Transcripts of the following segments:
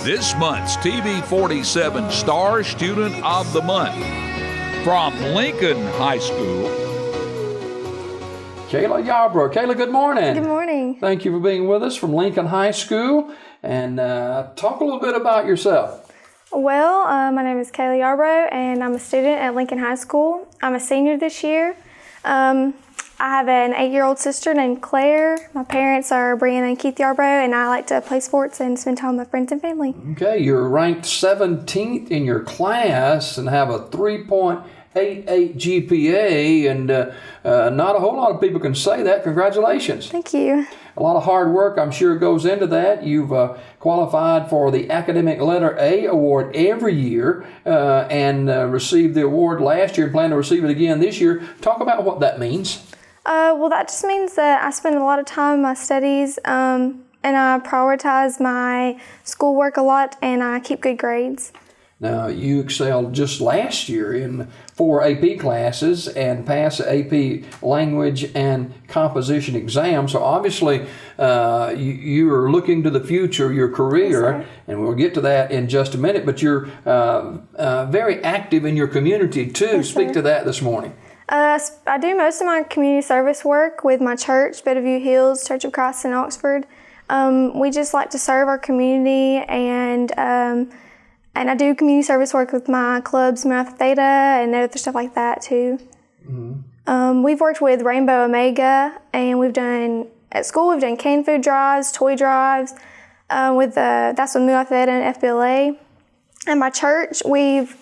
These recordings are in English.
This month's TV 47 Star Student of the Month from Lincoln High School. Kayla Yarbrough. Kayla, good morning. Good morning. Thank you for being with us from Lincoln High School. And talk a little bit about yourself. Well, my name is Kayla Yarbrough, and I'm a student at Lincoln High School. I'm a senior this year. I have an 8-year-old sister named Claire. My parents are Brianna and Keith Yarbrough, and I like to play sports and spend time with friends and family. Okay, you're ranked 17th in your class and have a 3.88 GPA, and not a whole lot of people can say that. Congratulations. Thank you. A lot of hard work, I'm sure, goes into that. You've qualified for the Academic Letter A award every year and received the award last year and plan to receive it again this year. Talk about what that means. Well, that just means that I spend a lot of time in my studies, and I prioritize my schoolwork a lot, and I keep good grades. Now, you excelled just last year in 4 AP classes and passed the AP Language and Composition exam. So obviously, you are looking to the future, your career, Yes, and we'll get to that in just a minute. But you're very active in your community too. Yes, Speak sir. to that this morning. I do most of my community service work with my church, Bellevue Hills Church of Christ in Oxford. We just like to serve our community, and I do community service work with my clubs, Math Theta, and other stuff like that too. Mm-hmm. We've worked with Rainbow Omega, and at school we've done canned food drives, toy drives, that's with Math Theta and FBLA. At my church, we've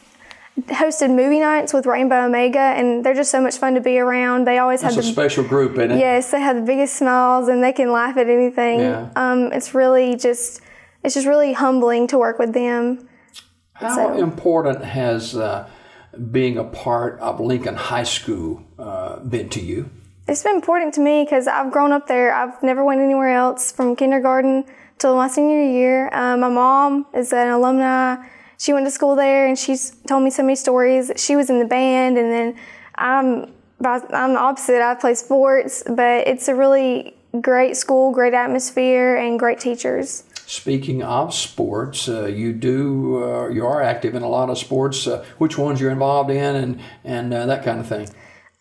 hosted movie nights with Rainbow Omega, and they're just so much fun to be around. They always have a special group, isn't it? Yes, they have the biggest smiles, and they can laugh at anything. Yeah. It's just really humbling to work with them. How important has being a part of Lincoln High School been to you? It's been important to me because I've grown up there. I've never went anywhere else from kindergarten till my senior year. My mom is an alumni. She went to school there, and she's told me so many stories. She was in the band, and then I'm the opposite. I play sports, but it's a really great school, great atmosphere, and great teachers. Speaking of sports, you are active in a lot of sports. Which ones you're involved in, and that kind of thing?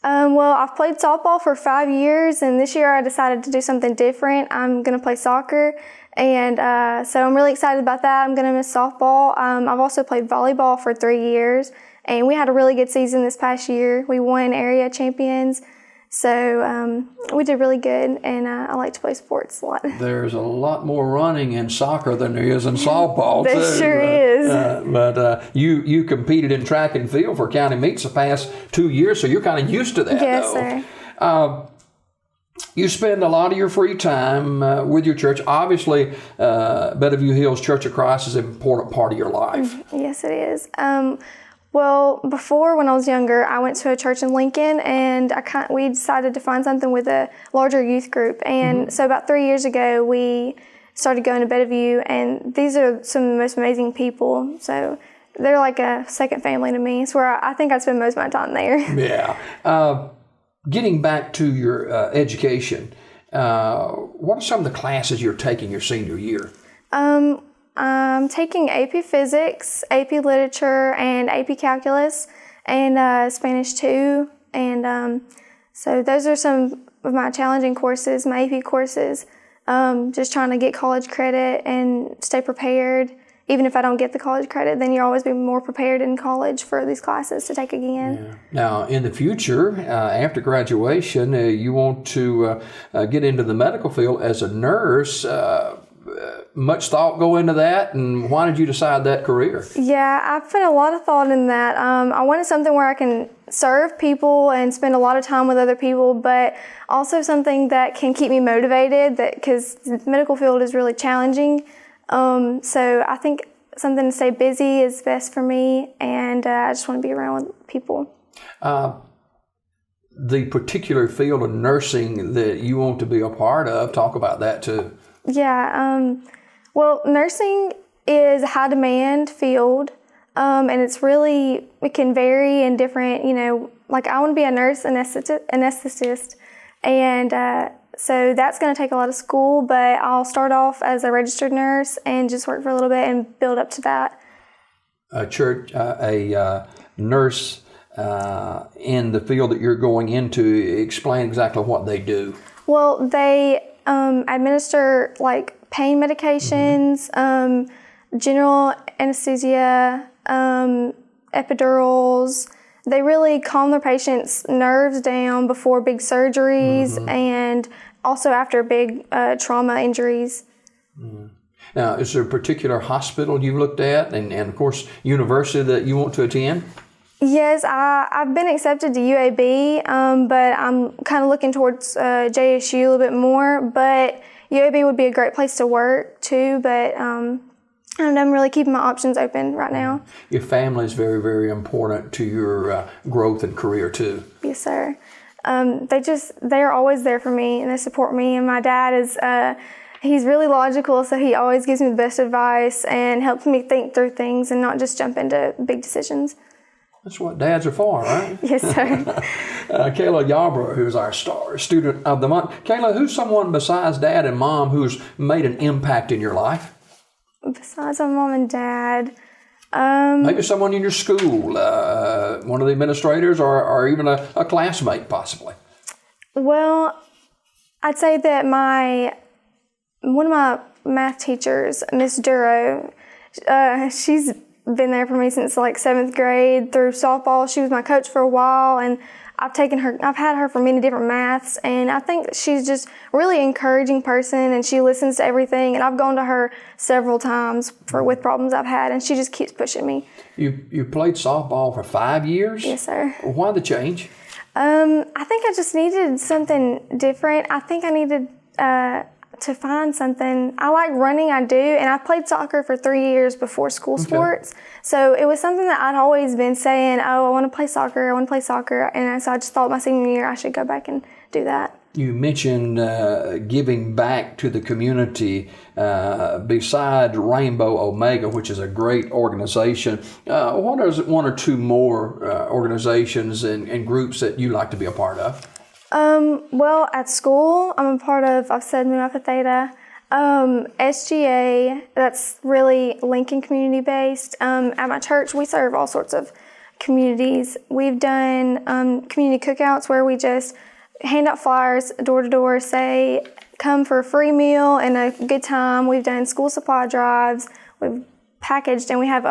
Well, I've played softball for 5 years, and this year I decided to do something different. I'm going to play soccer, and so I'm really excited about that. I'm going to miss softball. I've also played volleyball for 3 years, and we had a really good season this past year. We won area champions, so we did really good, and I like to play sports a lot. There's a lot more running in soccer than there is in softball, too. There sure is. But you competed in track and field for county meets the past 2 years, so you're kind of used to that, Yes, though. sir. You spend a lot of your free time with your church. Obviously, Bellevue Hills Church of Christ is an important part of your life. Yes, it is. Well, before, when I was younger, I went to a church in Lincoln, and we decided to find something with a larger youth group. And so about 3 years ago, we started going to Bellevue, and these are some of the most amazing people. So they're like a second family to me. It's where I think I spend most of my time there. Yeah. Getting back to your education, what are some of the classes you're taking your senior year? I'm taking AP Physics, AP Literature, and AP Calculus, and Spanish 2. And so those are some of my challenging courses, my AP courses. Just trying to get college credit and stay prepared. Even if I don't get the college credit, then you'll always be more prepared in college for these classes to take again. Yeah. Now, in the future, after graduation, you want to get into the medical field as a nurse. Much thought go into that, and why did you decide that career? Yeah, I put a lot of thought in that. I wanted something where I can serve people and spend a lot of time with other people, but also something that can keep me motivated, because the medical field is really challenging. So I think something to stay busy is best for me, and I just want to be around with people. The particular field of nursing that you want to be a part of, talk about that too. Yeah, well, nursing is a high demand field, and it can vary in different, like I want to be a nurse anesthetist, and So that's going to take a lot of school, but I'll start off as a registered nurse and just work for a little bit and build up to that. A nurse in the field that you're going into, explain exactly what they do. Well, they administer like pain medications, general anesthesia, epidurals. They really calm their patients' nerves down before big surgeries and also after big trauma injuries. Now, is there a particular hospital you've looked at and of course, university that you want to attend? Yes, I've been accepted to UAB, but I'm kind of looking towards JSU a little bit more. But UAB would be a great place to work too, but I'm really keeping my options open right now. Your family is very, very important to your growth and career too. Yes, sir. They're always there for me and they support me. And my dad is, he's really logical, so he always gives me the best advice and helps me think through things and not just jump into big decisions. That's what dads are for, right? Yes, sir. Kayla Yarbrough, who's our Star Student of the Month. Kayla, who's someone besides dad and mom who's made an impact in your life? Besides my mom and dad, maybe someone in your school, one of the administrators, or even a classmate, possibly. Well, I'd say that one of my math teachers, Miss Duro, she's been there for me since like 7th grade through softball. She was my coach for a while, and I've had her for many different maths, and I think she's just a really encouraging person, and she listens to everything, and I've gone to her several times with problems I've had, and she just keeps pushing me. You played softball for 5 years? Yes, sir. Why the change? I think I just needed something different. I think I needed to find something. I like running, I do, and I played soccer for 3 years before school sports. So it was something that I'd always been saying, I want to play soccer, and so I just thought my senior year I should go back and do that. You mentioned giving back to the community beside Rainbow Omega, which is a great organization. What are one or two more organizations and groups that you like to be a part of? Well, at school, I'm a part of, I've said Mu Alpha Theta, SGA, that's really Lincoln community based. At my church, we serve all sorts of communities. We've done community cookouts where we just hand out flyers door to door, say, come for a free meal and a good time. We've done school supply drives, we've packaged, and we have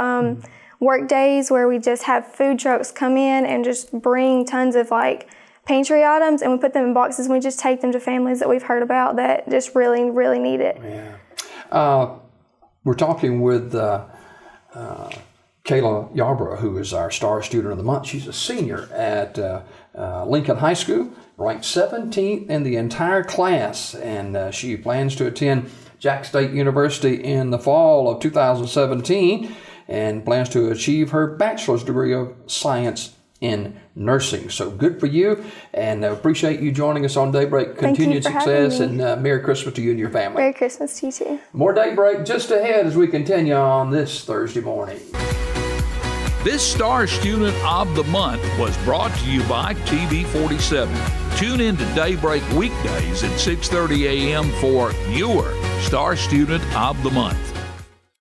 work days where we just have food trucks come in and just bring tons of like pantry items, and we put them in boxes and we just take them to families that we've heard about that just really, really need it. Yeah. We're talking with Kayla Yarbrough, who is our Star Student of the Month. She's a senior at Lincoln High School, ranked 17th in the entire class, and she plans to attend Jack State University in the fall of 2017 and plans to achieve her bachelor's degree of science in nursing. So good for you, and appreciate you joining us on Daybreak. Continued success, and Merry Christmas to you and your family. Merry Christmas to you too. More Daybreak just ahead as we continue on this Thursday morning. This Star Student of the Month was brought to you by TV47. Tune in to Daybreak weekdays at 6:30 a.m. for your Star Student of the Month.